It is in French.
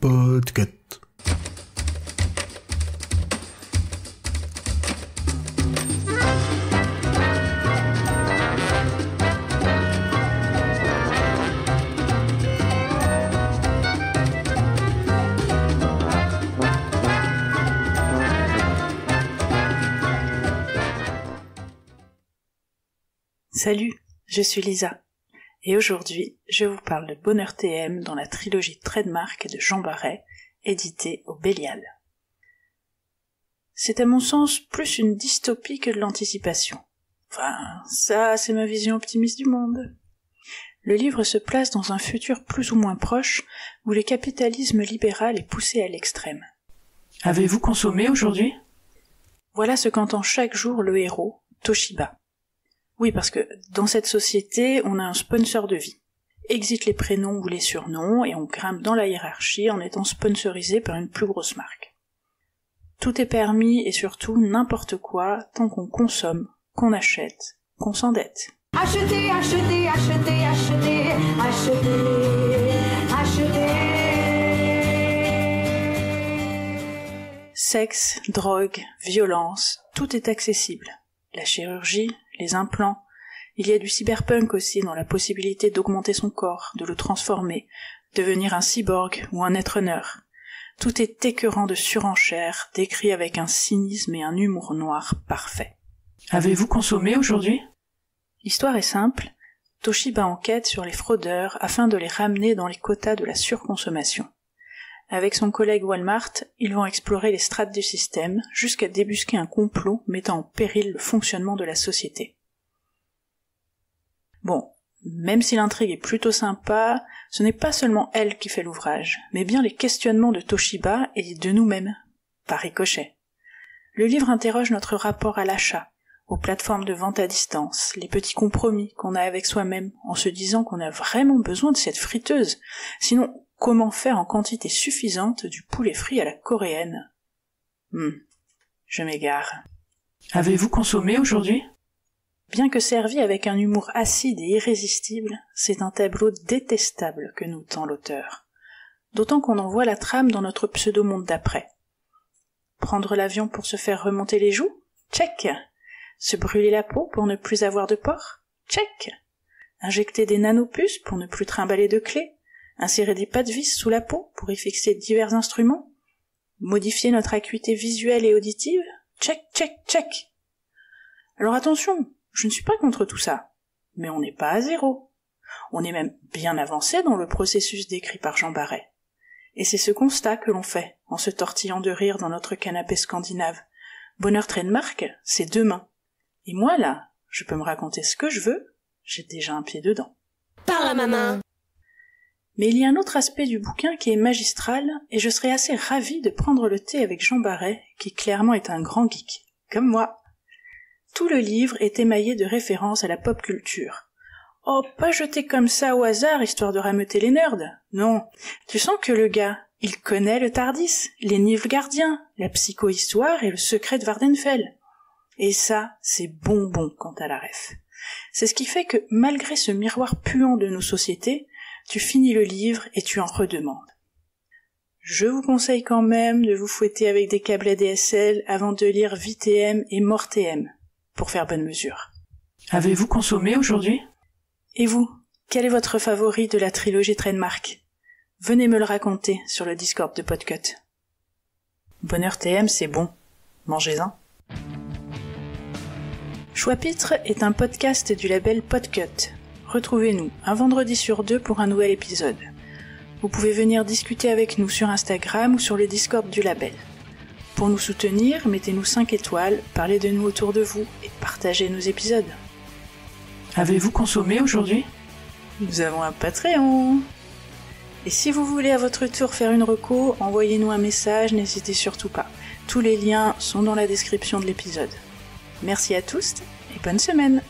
Podcast. Salut, je suis Lisa, et aujourd'hui, je vous parle de Bonheur TM dans la trilogie Trademark de Jean Barret, éditée au Bélial. C'est à mon sens plus une dystopie que de l'anticipation. Enfin, ça, c'est ma vision optimiste du monde. Le livre se place dans un futur plus ou moins proche, où le capitalisme libéral est poussé à l'extrême. Avez-vous consommé aujourd'hui ? Voilà ce qu'entend chaque jour le héros, Toshiba. Oui, parce que dans cette société, on a un sponsor de vie. Exit les prénoms ou les surnoms, et on grimpe dans la hiérarchie en étant sponsorisé par une plus grosse marque. Tout est permis et surtout n'importe quoi tant qu'on consomme, qu'on achète, qu'on s'endette. Achetez, achetez, achetez, achetez, achetez, achetez. Sexe, drogue, violence, tout est accessible. La chirurgie, les implants, il y a du cyberpunk aussi dans la possibilité d'augmenter son corps, de le transformer, devenir un cyborg ou un netrunner. Tout est écœurant de surenchère, décrit avec un cynisme et un humour noir parfait. Avez-vous consommé aujourd'hui ? L'histoire est simple, Toshiba enquête sur les fraudeurs afin de les ramener dans les quotas de la surconsommation. Avec son collègue Walmart, ils vont explorer les strates du système jusqu'à débusquer un complot mettant en péril le fonctionnement de la société. Bon, même si l'intrigue est plutôt sympa, ce n'est pas seulement elle qui fait l'ouvrage, mais bien les questionnements de Toshiba et de nous-mêmes, par ricochet. Le livre interroge notre rapport à l'achat, aux plateformes de vente à distance, les petits compromis qu'on a avec soi-même en se disant qu'on a vraiment besoin de cette friteuse, sinon comment faire en quantité suffisante du poulet frit à la coréenne ? Je m'égare. Avez-vous consommé aujourd'hui ? Bien que servi avec un humour acide et irrésistible, c'est un tableau détestable que nous tend l'auteur. D'autant qu'on en voit la trame dans notre pseudo-monde d'après. Prendre l'avion pour se faire remonter les joues ? Check. Se brûler la peau pour ne plus avoir de pores ? Check. Injecter des nanopuces pour ne plus trimballer de clés ? Insérer des pâtes vis sous la peau pour y fixer divers instruments ? Modifier notre acuité visuelle et auditive ? Check, check, check. Alors attention, je ne suis pas contre tout ça, mais on n'est pas à zéro. On est même bien avancé dans le processus décrit par Jean Barret. Et c'est ce constat que l'on fait en se tortillant de rire dans notre canapé scandinave. Bonheur Trademark, c'est demain. Et moi là, je peux me raconter ce que je veux, j'ai déjà un pied dedans. Par la maman. Mais il y a un autre aspect du bouquin qui est magistral, et je serais assez ravie de prendre le thé avec Jean Barret, qui clairement est un grand geek, comme moi. Tout le livre est émaillé de références à la pop culture. Oh, pas jeté comme ça au hasard, histoire de rameuter les nerds. Non, tu sens que le gars, il connaît le Tardis, les Nilfgaardiens, la psychohistoire et le secret de Vardenfell. Et ça, c'est bonbon quant à la ref. C'est ce qui fait que, malgré ce miroir puant de nos sociétés, tu finis le livre et tu en redemandes. Je vous conseille quand même de vous fouetter avec des câbles ADSL avant de lire VTM et MortM, pour faire bonne mesure. Avez-vous consommé aujourd'hui ? Et vous, quel est votre favori de la trilogie Trademark ? Venez me le raconter sur le Discord de Podcut. Bonheur TM, c'est bon. Mangez-en. Choix-Pitre est un podcast du label Podcut. Retrouvez-nous un vendredi sur 2 pour un nouvel épisode. Vous pouvez venir discuter avec nous sur Instagram ou sur le Discord du label. Pour nous soutenir, mettez-nous 5 étoiles, parlez de nous autour de vous et partagez nos épisodes. Avez-vous consommé aujourd'hui ? Nous avons un Patreon. Et si vous voulez à votre tour faire une reco, envoyez-nous un message, n'hésitez surtout pas. Tous les liens sont dans la description de l'épisode. Merci à tous et bonne semaine.